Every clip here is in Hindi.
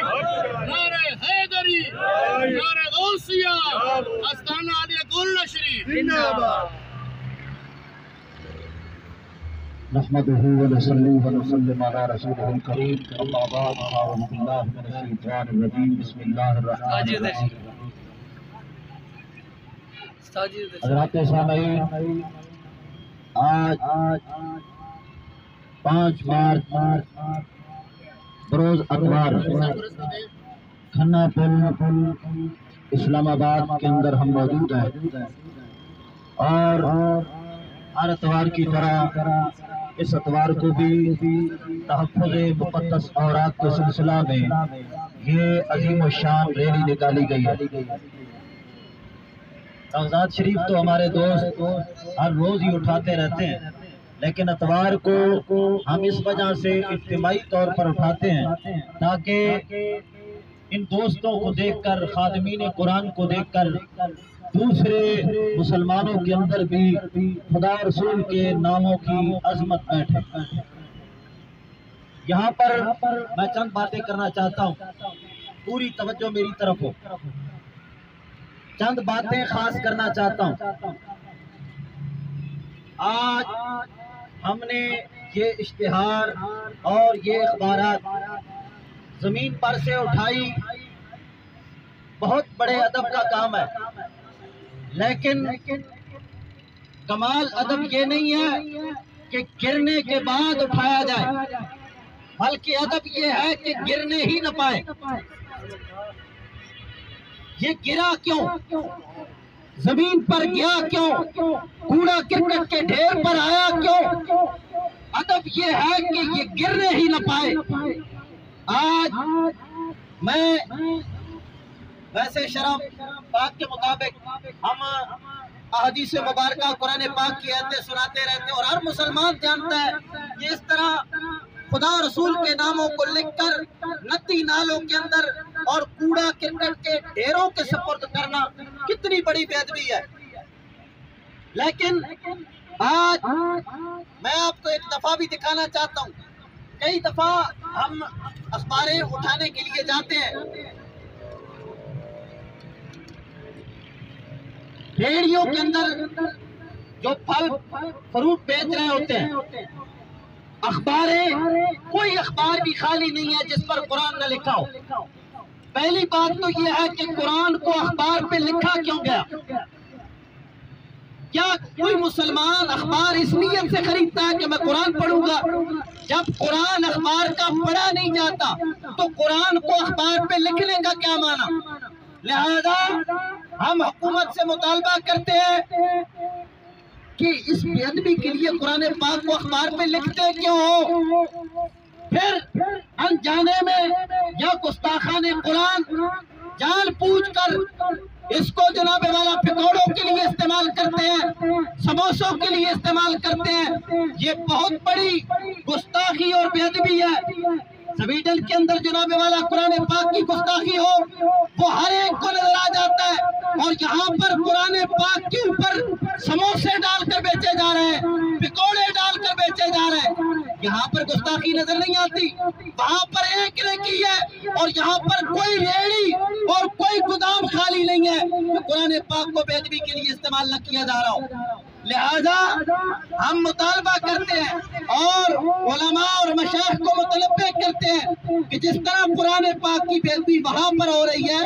नारे हैदरी, नारे गौसिया, आस्ताना आलिया गोल्ला शरीफ जिंदाबाद। नहमदुहु व नसल्ली व नुसल्लिम अला रसूलिहिल करीम, अम्मा बाद, अऊज़ु बिल्लाहि मिनश शैतानिर रजीम, बिस्मिल्लाहिर रहमानिर रहीम। हज़रात सामईन, आज 5 मार्च बरोज़ अतवार खन्ना पुल इस्लामाबाद के अंदर हम मौजूद हैं और हर अतवार की तरह इस अतवार को भी तहफ़्फ़ुज़े मुक़द्दस औरात के सिलसिला में ये अजीम व शान रैली निकाली गई है। कागज़ात शरीफ तो हमारे दोस्त हर रोज़ ही उठाते रहते हैं, लेकिन अतवार को हम इस वजह से इज्तिमाई तौर पर उठाते हैं ताकि इन दोस्तों को देखकर, खादिमीन कुरान को देखकर दूसरे मुसलमानों के अंदर भी खुदा रसूल के नामों की अजमत बैठे। यहाँ पर मैं चंद बातें करना चाहता हूँ, पूरी तवज्जो मेरी तरफ हो। चंद बातें खास करना चाहता हूँ। आज हमने ये इश्तिहार और ये अखबारात जमीन पर से उठाई, बहुत बड़े अदब का काम है, लेकिन कमाल अदब ये नहीं है कि गिरने के बाद उठाया जाए, बल्कि अदब ये है कि गिरने ही न पाए। ये गिरा क्यों, जमीन पर गया क्यों, कूड़ा क्रिकेट के ढेर पर आया क्यों? अदब ये है कि ये गिरने ही न पाए। आज मैं वैसे शरम पाक के मुताबिक हम अहदीस मुबारका कुरान पाक की आयतें सुनाते रहते हैं और हर मुसलमान जानता है कि इस तरह खुदा रसूल के नामों को लिखकर नदी नालों के अंदर और कूड़ा क्रिकेट के ढेरों के सुपुर्द करना कितनी बड़ी बेअदबी है। लेकिन आज मैं आपको एक दफा भी दिखाना चाहता हूँ। कई दफा हम अखबारें उठाने के लिए जाते हैं, रेहड़ियों के अंदर जो फल फ्रूट बेच रहे होते हैं, अखबारें, कोई अखबार भी खाली नहीं है जिस पर कुरान न लिखा हो। पहली बात तो यह है कि कुरान को अखबार पे लिखा क्यों गया? क्या कोई मुसलमान अखबार इस नीयत से खरीदता है कि मैं कुरान पढ़ूंगा? जब कुरान अखबार का पढ़ा नहीं जाता तो कुरान को अखबार पे लिखने का क्या माना? लिहाजा हम हुकूमत से मुतालबा करते हैं कि इस बेअदबी के लिए कुरान पाक को अखबार पे लिखते क्यों हो? फिर अनजाने में या गुस्ताखाने कुरान जानबूझकर इसको जनाबे वाला पकौड़ों के लिए इस्तेमाल करते हैं, समोसों के लिए इस्तेमाल करते हैं। ये बहुत बड़ी गुस्ताखी और बेअदबी है। स्वीडन के अंदर जनाबे वाला कुरान पाक की गुस्ताखी हो वो हर एक को नजर आ जाता है, और यहाँ पर कुरान पाक के ऊपर समोसे डालकर बेचे जा रहे हैं, पकौड़े डालकर बेचे जा रहे हैं। यहाँ पर गुस्ताखी नजर नहीं आती, वहाँ पर एक ने की है और यहाँ पर कोई रेहड़ी और कोई गोदाम खाली नहीं है तो कुरान पाक को बेअदबी के लिए इस्तेमाल न किया जा रहा हो। लिहाजा हम मुतालबा करते हैं और उलमा और मशाइख को मुतलब्बे करते हैं कि जिस तरह कुरान पाक की बेअदबी वहाँ पर हो रही है,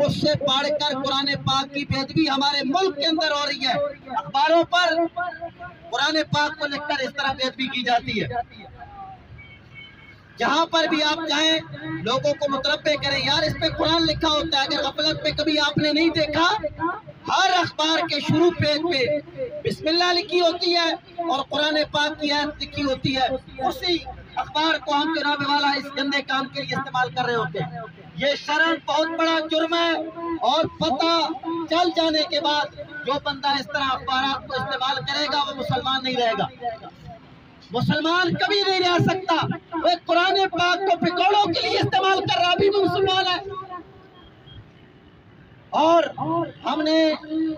उससे बढ़कर कुरान पाक की बेअदबी हमारे मुल्क के अंदर हो रही है। अखबारों पर कुरान पाक को लिखकर इस तरह बेअदबी की जाती है। जहाँ पर भी आप जाएं, लोगों को मुतलब्बे करें, यार इस पे कुरान लिखा होता है। अगर गफलत पे कभी आपने नहीं देखा, हर अखबार के शुरू पेज पे बिस्मिल्लाह लिखी होती है और कुरान पाक की आयत लिखी होती है। उसी अखबार को हम जनाब वाला इस गंदे काम के लिए इस्तेमाल कर रहे होते हैं। ये शरम बहुत बड़ा जुर्म है, और पता चल जाने के बाद जो बंदा इस तरह अखबार को इस्तेमाल करेगा वो मुसलमान नहीं रहेगा। मुसलमान कभी नहीं रह सकता। वो कुरान पाक को पकौड़ों के लिए इस्तेमाल कर रहा भी मुसलमान है। और हमने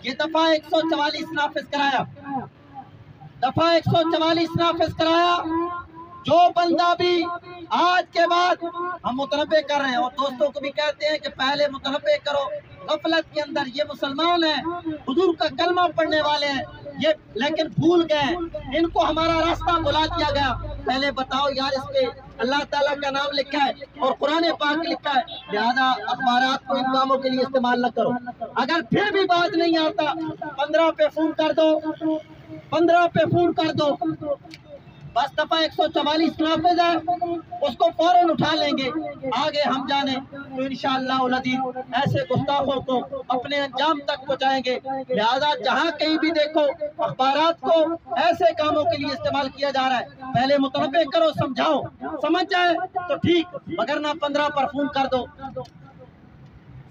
ये दफा 144 नाफिज कराया, दफा 144 नाफिज कराया जो बंदा भी आज के बाद हम मुतनबे कर रहे हैं और दोस्तों को भी कहते हैं कि पहले मुतनबे करो, गफलत के अंदर ये मुसलमान है, हुजूर का कलमा पढ़ने वाले हैं ये, लेकिन भूल गए, इनको हमारा रास्ता बुला दिया गया। पहले बताओ यार, इसके अल्लाह ताला का नाम लिखा है और कुरान पाक लिखा है, लिहाजा अखबारात को इन कामों के लिए इस्तेमाल न करो। अगर फिर भी बात नहीं आता, 15 पे फोन कर दो, 15 पे फोन कर दो, बस दफा 144 नाफिज है, उसको फौरन उठा लेंगे, आगे हम जाने तो इंशाअल्लाह अज़ीज़ ऐसे गुस्ताखों को अपने अंजाम तक पहुंचाएंगे। लिहाजा जहां कहीं भी देखो अखबारात को ऐसे कामों के लिए इस्तेमाल किया जा रहा है, पहले मुतनबे करो, समझाओ, समझ जाए तो ठीक, मगर ना 15 पर फोन कर दो।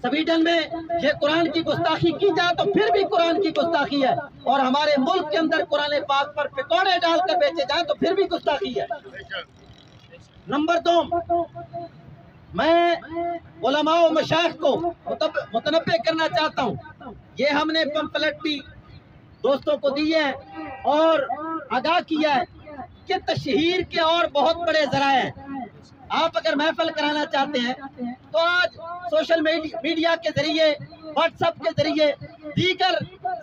स्वीडन में ये कुरान की गुस्ताखी की जाए तो फिर भी कुरान की गुस्ताखी है, और हमारे मुल्क के अंदर कुरान पाक पर पिकौड़े डालकर बेचे जाए तो फिर भी गुस्ताखी है। नंबर 2, मैं उलमा व मशाइख को मुतनब्बे करना चाहता हूँ। ये हमने पंफलेट भी दोस्तों को दी है और आगाह किया है कि तशहीर के और बहुत बड़े ज़राए हैं। आप अगर महफिल कराना चाहते हैं तो आज सोशल मीडिया के जरिए, व्हाट्सएप के जरिए, दीगर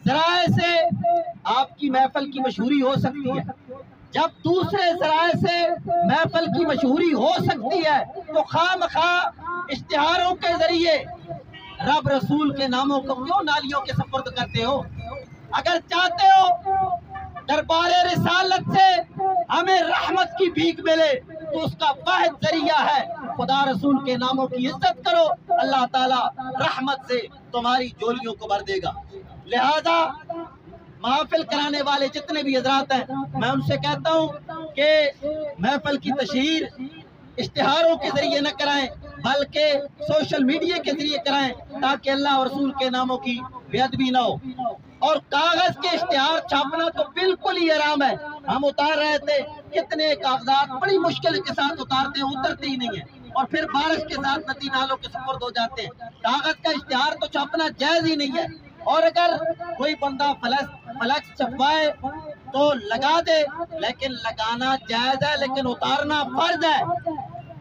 जराए से आपकी महफिल की मशहूरी हो सकती है। जब दूसरे जराए से महफिल की मशहूरी हो सकती है तो खामखा इश्तिहारों के जरिए रब रसूल के नामों को क्यों नालियों के सपुर्द करते हो? अगर चाहते हो दरबारे रिसालत से हमें रहमत की भीख मिले तो उसका वाहिद जरिया है खुदा रसूल के नामों की इज्जत करो, अल्लाह ताला रहमत से तुम्हारी झोलियों को भर देगा। लिहाजा महफिल कराने वाले जितने भी हजरात हैं, मैं उनसे कहता हूँ कि महफिल की तशहीर इश्तिहारों के जरिए न कराएं बल्कि सोशल मीडिया के जरिए कराएं, ताकि अल्लाह और रसूल के नामों की बेअदबी न हो। और कागज के इश्तिहार छापना तो बिल्कुल ही हराम है। हम उतार रहे थे, कितने कागजात बड़ी मुश्किल के साथ उतारते हैं, उतरते ही नहीं है, और फिर बारिश के साथ नदी नालों के सुपुर्द हो जाते हैं। कागज का इश्तिहार तो छापना जायज ही नहीं है। और अगर कोई बंदा फ्लैक्स छपवाए तो लगा दे, लेकिन लगाना जायज है, लेकिन उतारना फर्ज है।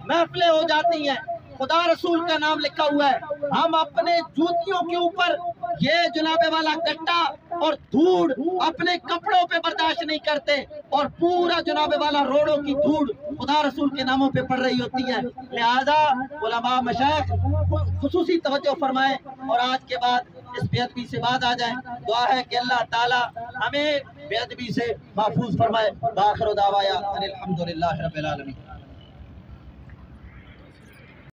महफिलें हो जाती हैं, खुदा रसूल का नाम लिखा हुआ है, हम अपने जूतियों के ऊपर ये जनाबे वाला गट्टा और धूड़ अपने कपड़ों पे बर्दाश्त नहीं करते, और पूरा जनाबे वाला रोडों की धूड़ खुदा रसूल के नामों पे पड़ रही होती है। लिहाजा उलमा मशाइख खुसूसी तवज्जो फरमाएं और आज के बाद इस बेअदबी से बाज आ जाए। दुआ है कि अल्लाह ताला हमें बेअदबी से महफूज फरमाए। बाखिर दावाया अनिल हम्दुलिल्लाहि रब्बिल आलमीन।